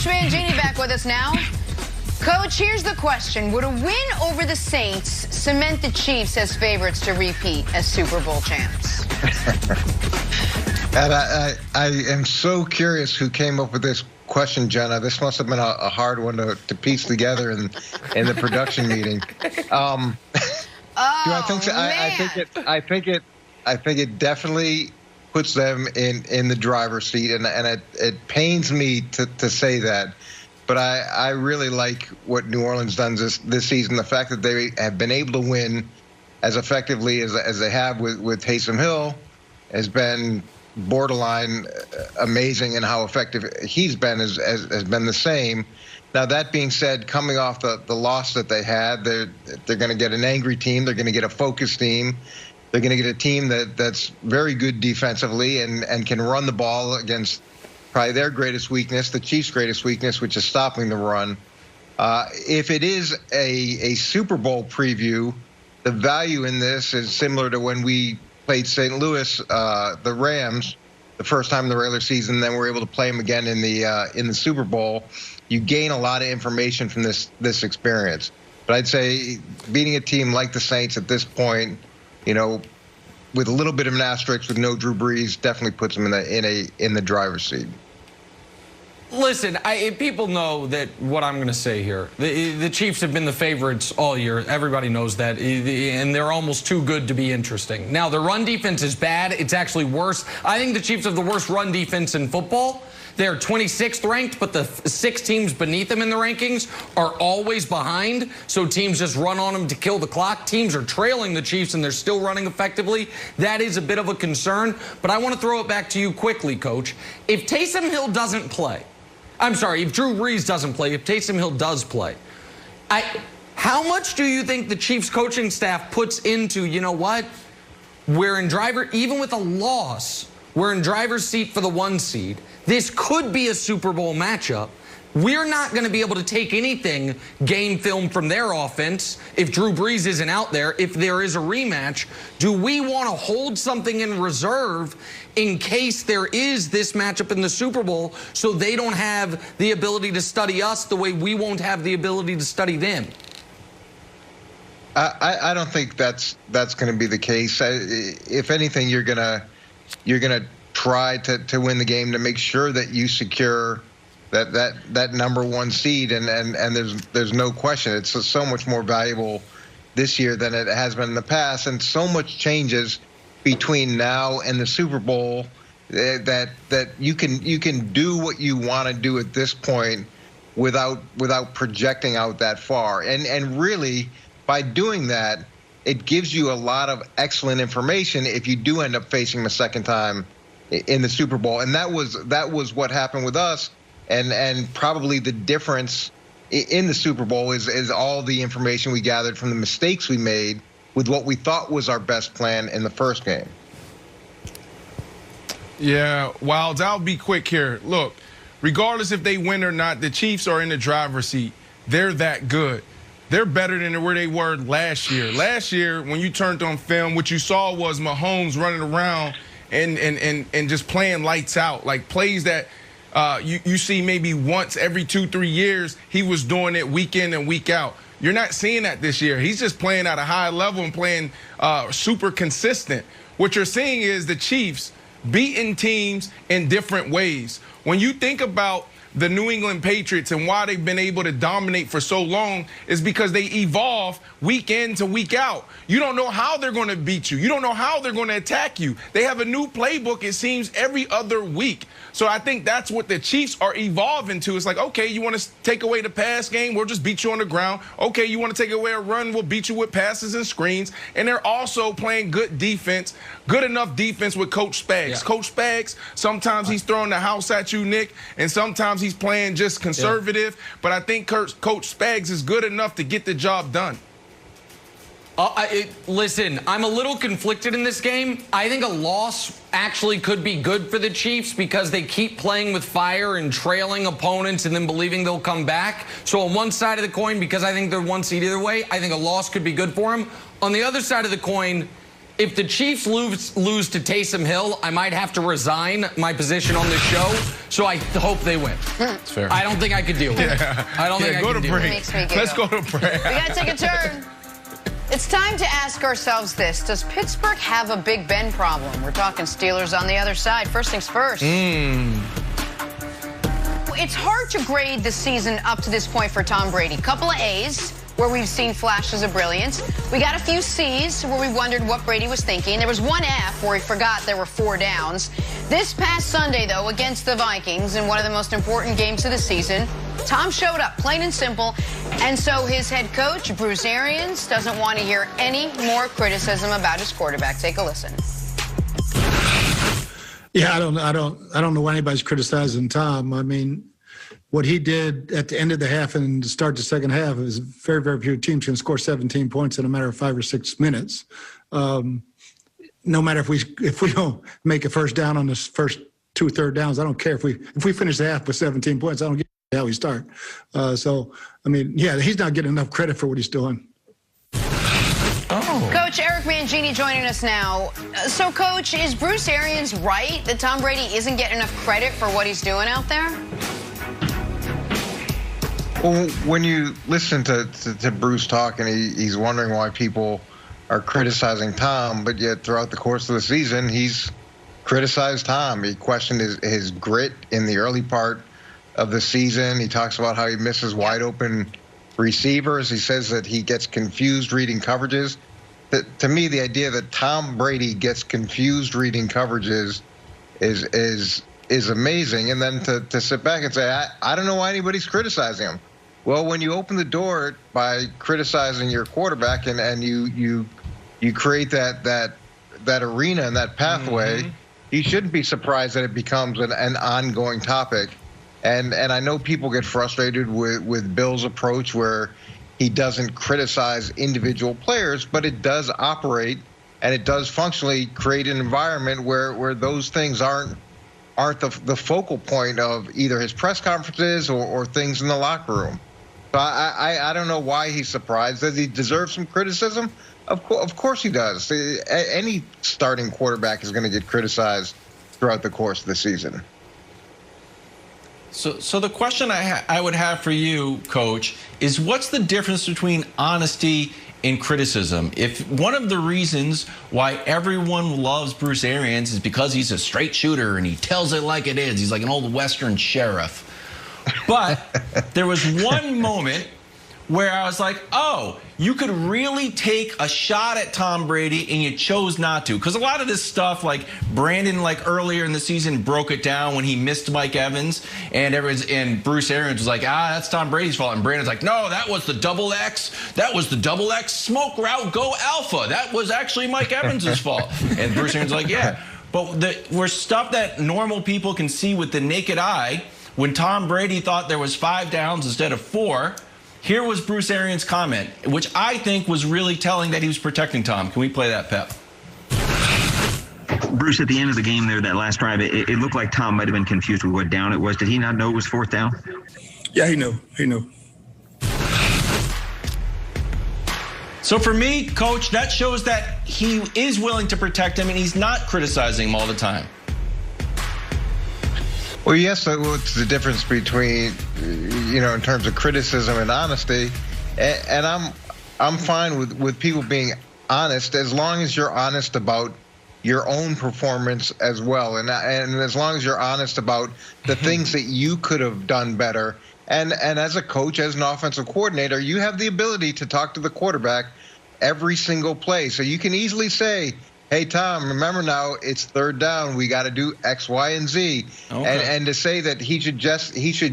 Mangini back with us now. Coach, here's the question. Would a win over the Saints cement the Chiefs as favorites to repeat as Super Bowl champs? And I am so curious who came up with this question, Jenna. This must have been a hard one to piece together in the production meeting. I think so? I think it definitely puts them in the driver's seat, and it pains me to say that. But I really like what New Orleans done this season. The fact that they have been able to win as effectively as they have with Taysom Hill has been borderline amazing, and how effective he's been has been the same. Now, that being said, coming off the loss that they had, they're going to get an angry team. They're going to get a focused team. They're going to get a team that's very good defensively and can run the ball against probably their greatest weakness, the Chiefs' greatest weakness, which is stopping the run. If it is a Super Bowl preview, the value in this is similar to when we played St. Louis, the Rams, the first time in the regular season. Then we're able to play them again in the Super Bowl. You gain a lot of information from this experience. But I'd say beating a team like the Saints at this point, with a little bit of an asterisk with no Drew Brees, definitely puts them in the driver's seat. Listen, people know that what I'm going to say here. The Chiefs have been the favorites all year. Everybody knows that. And they're almost too good to be interesting. Now, the run defense is bad. It's actually worse. I think the Chiefs have the worst run defense in football. They're 26th ranked, but the 6 teams beneath them in the rankings are always behind. So teams just run on them to kill the clock. Teams are trailing the Chiefs, and they're still running effectively. That is a bit of a concern. But I want to throw it back to you quickly, Coach. If Taysom Hill doesn't play, if Drew Brees doesn't play, if Taysom Hill does play, how much do you think the Chiefs coaching staff puts into, we're in even with a loss, we're in driver's seat for the 1 seed. This could be a Super Bowl matchup. We're not going to be able to take anything game film from their offense if Drew Brees isn't out there, if there is a rematch. Do we want to hold something in reserve in case there is this matchup in the Super Bowl so they don't have the ability to study us the way we won't have the ability to study them? I don't think that's going to be the case. If anything, you're gonna try to win the game to make sure that you secure that number 1 seed, and there's no question it's so much more valuable this year than it has been in the past, and so much changes between now and the Super Bowl that you can do what you want to do at this point without projecting out that far, and really by doing that it gives you a lot of excellent information if you do end up facing them a second time in the Super Bowl. And that was what happened with us, and probably the difference in the Super Bowl is all the information we gathered from the mistakes we made with what we thought was our best plan in the first game. Yeah, Wilds, I'll be quick here. Look, regardless if they win or not, the Chiefs are in the driver's seat. They're that good. They're better than where they were last year. Last year, when you turned on film, what you saw was Mahomes running around and just playing lights out, like plays that you see maybe once every 2-3 years. He was doing it week in and week out. You're not seeing that this year. He's just playing at a high level and playing super consistent. What you're seeing is the Chiefs beating teams in different ways. When you think about the New England Patriots and why they've been able to dominate for so long is because they evolve week in to week out. You don't know how they're going to beat you. You don't know how they're going to attack you. They have a new playbook, it seems, every other week. So I think that's what the Chiefs are evolving to. It's like, okay, you want to take away the pass game? We'll just beat you on the ground. Okay, you want to take away a run? We'll beat you with passes and screens. And they're also playing good defense, good enough defense with Coach Spags. Yeah. Coach Spags, sometimes he's throwing the house at you, Nick, and sometimes he's playing just conservative. Yeah. But I think Coach Spags is good enough to get the job done. Listen, I'm a little conflicted in this game. I think a loss actually could be good for the Chiefs because they keep playing with fire and trailing opponents and then believing they'll come back. So on one side of the coin, because I think they're 1 seed either way, I think a loss could be good for them. On the other side of the coin, if the Chiefs lose to Taysom Hill, I might have to resign my position on this show. So I hope they win. That's fair. I don't think I could deal with it. I don't think I can deal with it. Makes me giggle. Let's go to break. We got to take a turn. It's time to ask ourselves this. Does Pittsburgh have a Big Ben problem? We're talking Steelers on the other side. First things first. It's hard to grade the season up to this point for Tom Brady. Couple of A's, where we've seen flashes of brilliance. We got a few C's, where we wondered what Brady was thinking. There was one F, where he forgot there were 4 downs. This past Sunday, though, against the Vikings, in one of the most important games of the season, Tom showed up, plain and simple. And so his head coach, Bruce Arians, doesn't want to hear any more criticism about his quarterback. Take a listen. Yeah, I don't know why anybody's criticizing Tom. I mean, what he did at the end of the half and to start the second half is very, very few teams can score 17 points in a matter of 5 or 6 minutes. No matter if we don't make a first down on the first 2 third downs, I don't care if we finish the half with 17 points. I don't care how we start. So I mean, yeah, he's not getting enough credit for what he's doing. Oh. Coach Eric Mangini joining us now. So, Coach, is Bruce Arians right that Tom Brady isn't getting enough credit for what he's doing out there? Well, when you listen to Bruce talk, and he's wondering why people are criticizing Tom, but yet throughout the course of the season, he's criticized Tom. He questioned his grit in the early part of the season. He talks about how he misses wide open receivers. He says that he gets confused reading coverages. To me, the idea that Tom Brady gets confused reading coverages is amazing. And then to sit back and say, I don't know why anybody's criticizing him. Well, when you open the door by criticizing your quarterback and you create that arena and that pathway, you shouldn't be surprised that it becomes an ongoing topic. And I know people get frustrated with Bill's approach where he doesn't criticize individual players, but it does operate and it does functionally create an environment where those things aren't the focal point of either his press conferences or things in the locker room. So I don't know why he's surprised. Does he deserve some criticism? Of course he does. Any starting quarterback is going to get criticized throughout the course of the season. So the question I would have for you, Coach, is what's the difference between honesty and criticism? If one of the reasons why everyone loves Bruce Arians is because he's a straight shooter and he tells it like it is. He's like an old Western sheriff. But there was one moment where I was like, oh, you could really take a shot at Tom Brady and you chose not to. Because a lot of this stuff, like Brandon, like earlier in the season, broke it down when he missed Mike Evans. And Bruce Arians was like, that's Tom Brady's fault. And Brandon's like, no, that was the double X. That was the double X smoke route go alpha. That was actually Mike Evans' fault. And Bruce Arians was like, yeah. But we're stuff that normal people can see with the naked eye. When Tom Brady thought there was 5 downs instead of 4, here was Bruce Arians' comment, which I think was really telling that he was protecting Tom. Can we play that, Pep? Bruce, at the end of the game there, that last drive, it looked like Tom might have been confused with what down it was. Did he not know it was 4th down? Yeah, he knew. So for me, Coach, that shows that he is willing to protect him and he's not criticizing him all the time. Well, yes, so what's the difference between, in terms of criticism and honesty? And I'm fine with people being honest as long as you're honest about your own performance as well. And as long as you're honest about the things that you could have done better. And as a coach, as an offensive coordinator, you have the ability to talk to the quarterback every single play. So you can easily say, hey, Tom, remember now it's 3rd down. We got to do X, Y, and Z. Okay. And to say that he should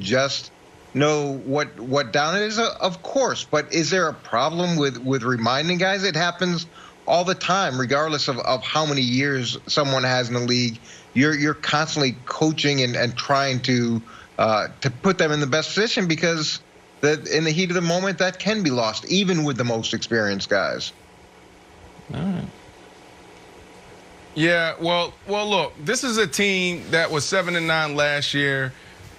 just know what down it is, of course. But is there a problem with reminding guys? It happens all the time, regardless of how many years someone has in the league. You're constantly coaching and trying to put them in the best position because in the heat of the moment, that can be lost, even with the most experienced guys. All right. Yeah, well, look, this is a team that was 7-9 last year,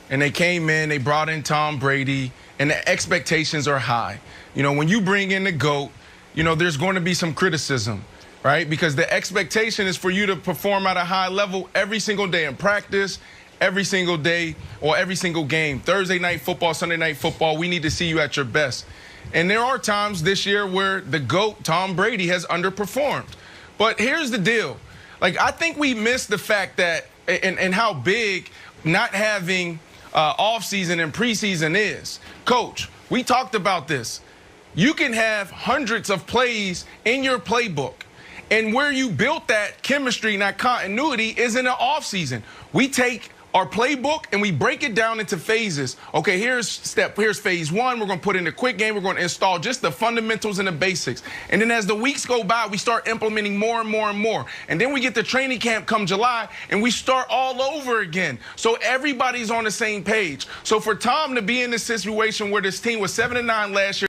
and they came in, they brought in Tom Brady, and the expectations are high. When you bring in the GOAT, there's going to be some criticism. right? Because the expectation is for you to perform at a high level every single day in practice, every single day, or every single game. Thursday night football, Sunday night football, we need to see you at your best. And there are times this year where the GOAT, Tom Brady, has underperformed. But here's the deal. Like, I think we missed the fact that, and how big not having offseason and preseason is. Coach, we talked about this. You can have hundreds of plays in your playbook. And where you built that chemistry and that continuity is in the offseason. We take our playbook and we break it down into phases. Okay, here's phase one. We're going to put in a quick game. We're going to install just the fundamentals and the basics. And then as the weeks go by, we start implementing more and more and more. And then we get to training camp come July and we start all over again. So everybody's on the same page. So for Tom to be in this situation where this team was 7-9 last year,